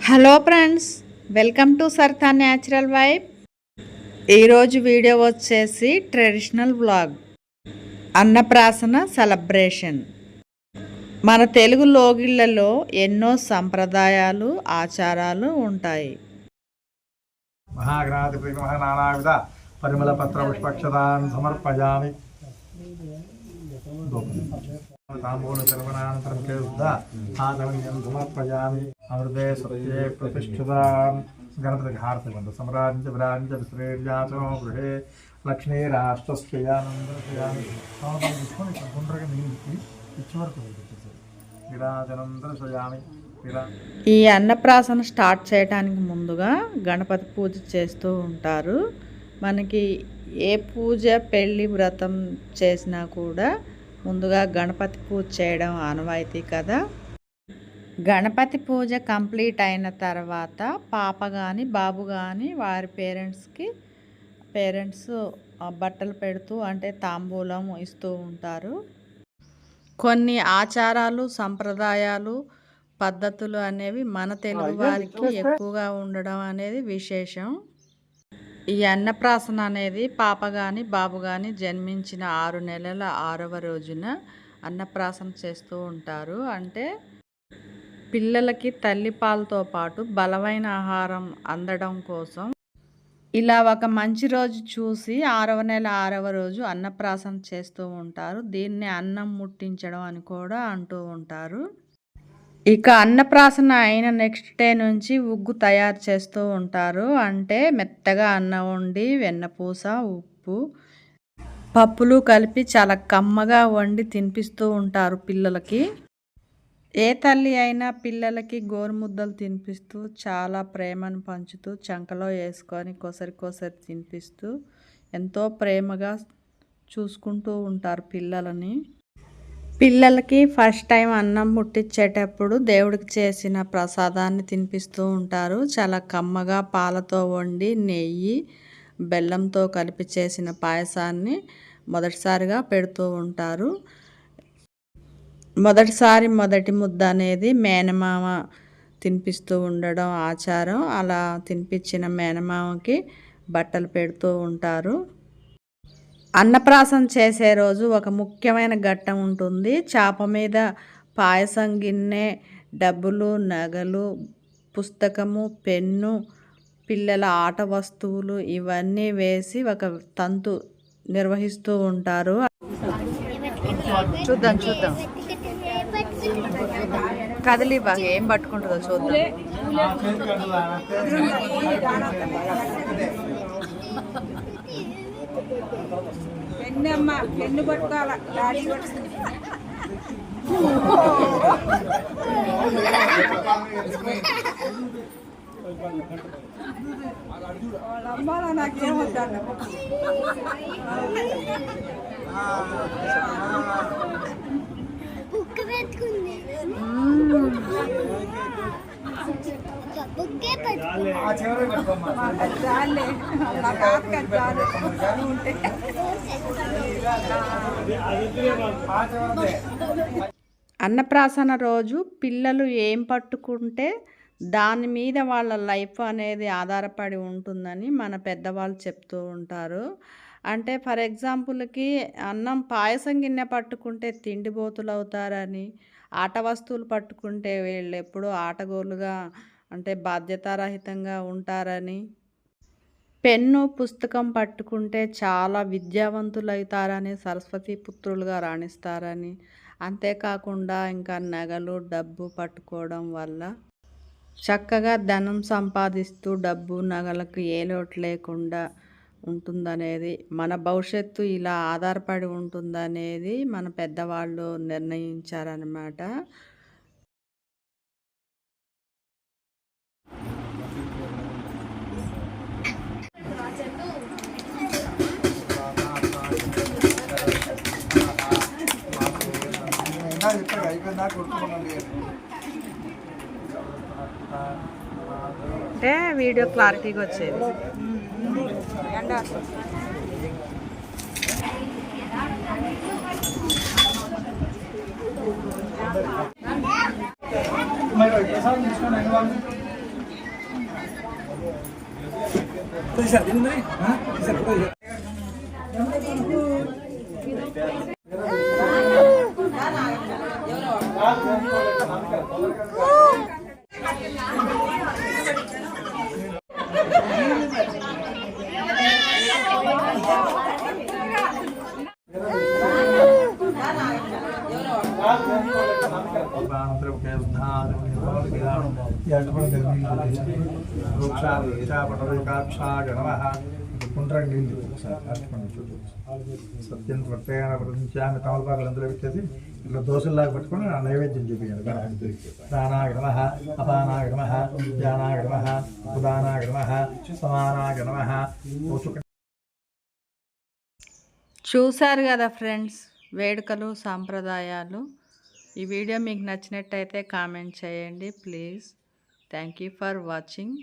Hello friends, welcome to Sartha natural vibe. ఈరోజు video వచ్చేసి traditional vlog, Annaprasana celebration. మన తెలుగు లోగిళ్లలో ఎన్నో సంప్రదాయాలు, ఆచారాలు ఉంటాయి. మహాగణాధిపతి నానావిధ పరిమళ పత్ర పుష్పక్షతాన్ సమర్పయామి. తాంబూల చర్వనానంతరం కేశుద్ధ ఆగమన్యం సమర్పయామి. అమృతే సత్యే ప్రతిష్ఠితాం గణపతి హారతివంత సమ్రాజ్య విరాజ్య విశ్రేర్యాచో గృహే లక్ష్మీ రాష్ట్రస్యానందయామి. సంవత్సరం తీసుకొని గుండ్రగా నీళ్ళకి ఇచ్చి వరకు విరాజనం దర్శయామి. ఈ అన్నప్రాసన స్టార్ట్ చేయడానికి ముందుగా గణపతి పూజ చేస్తూ ఉంటారు. మనకి ఏ పూజ, పెళ్ళి, వ్రతం చేసినా కూడా ముందుగా గణపతి పూజ చేయడం ఆనవాయితీ కదా. గణపతి పూజ కంప్లీట్ అయిన తర్వాత పాప కానీ బాబు కానీ వారి పేరెంట్స్ బట్టలు పెడుతూ అంటే తాంబూలం ఇస్తూ ఉంటారు. కొన్ని ఆచారాలు, సంప్రదాయాలు, పద్ధతులు అనేవి మన తెలుగు వారికి ఎక్కువగా ఉండడం అనేది విశేషం. ఈ అన్నప్రాసన అనేది పాప కానీ బాబు కానీ జన్మించిన 6 నెలల 6వ రోజున అన్నప్రాసన చేస్తూ ఉంటారు. అంటే పిల్లలకి తల్లిపాలతో పాటు బలమైన ఆహారం అందడం కోసం ఇలా ఒక మంచి రోజు చూసి 6వ నెల 6వ రోజు అన్నప్రాసన చేస్తూ ఉంటారు. దీన్ని అన్నం ముట్టించడం అని కూడా అంటూ ఉంటారు. ఇక అన్నప్రాసన అయిన నెక్స్ట్ డే నుంచి ఉగ్గు తయారు చేస్తూ ఉంటారు. అంటే మెత్తగా అన్నం వండి వెన్నపూస, ఉప్పు, పప్పులు కలిపి చాలా కమ్మగా వండి తినిపిస్తూ ఉంటారు పిల్లలకి. ఏ తల్లి అయినా పిల్లలకి గోరుముద్దలు తినిపిస్తూ చాలా ప్రేమను పంచుతూ చంకలో వేసుకొని కొసరి తినిపిస్తూ ఎంతో ప్రేమగా చూసుకుంటూ ఉంటారు పిల్లలని. పిల్లలకి ఫస్ట్ టైం అన్నం ముట్టించేటప్పుడు దేవుడికి చేసిన ప్రసాదాన్ని తినిపిస్తూ ఉంటారు. చాలా కమ్మగా పాలతో వండి నెయ్యి, బెల్లంతో కలిపి చేసిన పాయసాన్ని మొదటిసారిగా పెడుతూ ఉంటారు. మొదటి ముద్ద అనేది మేనమామ తినిపిస్తూ ఉండడం ఆచారం. అలా తినిపించిన మేనమామకి బట్టలు పెడుతూ ఉంటారు. అన్నప్రాసన చేసే రోజు ఒక ముఖ్యమైన ఘట్టం ఉంటుంది. చాప మీద పాయసం గిన్నె, డబ్బులు, నగలు, పుస్తకము, పెన్ను, పిల్లల ఆట వస్తువులు ఇవన్నీ వేసి ఒక తంతు నిర్వహిస్తూ ఉంటారు. చూద్దాం కదిలి బాగా ఏం పట్టుకుంటుందో చూద్దాం. పెన్ను పట్టుకోవాల డాడీ వాళ్ళ నాకేమవుతాను అన్నప్రాసన రోజు పిల్లలు ఏం పట్టుకుంటే దాని మీద వాళ్ళ లైఫ్ అనేది ఆధారపడి ఉంటుందని మన పెద్దవాళ్ళు చెప్తూ ఉంటారు. అంటే ఫర్ ఎగ్జాంపుల్కి అన్నం పాయసం గిన్నె పట్టుకుంటే తిండిబోతులు అవుతారని, ఆట వస్తువులు పట్టుకుంటే వీళ్ళు ఎప్పుడూ ఆటగోలుగా అంటే బాధ్యతారహితంగా ఉంటారని, పెన్ను పుస్తకం పట్టుకుంటే చాలా విద్యావంతులు అవుతారని, సరస్వతి పుత్రులుగా రాణిస్తారని, అంతేకాకుండా ఇంకా నగలు, డబ్బు పట్టుకోవడం వల్ల చక్కగా ధనం సంపాదిస్తూ డబ్బు, నగలకు ఏ లోటు లేకుండా ఉంటుందనేది, మన భవిష్యత్తు ఇలా ఆధారపడి ఉంటుందనేది మన పెద్దవాళ్ళు నిర్ణయించారన్నమాట. అంటే వీడియో క్లారిటీగా వచ్చేది. సత్యం ప్రత్యేక ప్రతించామి తమలపాకులు అందులో పెట్టేసి ఇట్లా దోశల్లాగా పట్టుకొని ఆ నైవేద్యం చూపించాడు ప్రాణాయ నమః అపానాయ నమః ధ్యానాయ నమః ఉదానాయ నమః సమానాయ నమః. చూశారు కదా ఫ్రెండ్స్, వేడుకలు సాంప్రదాయాలు. ఈ వీడియో మీకు నచ్చినట్టయితే కామెంట్ చేయండి please. Thank you for watching.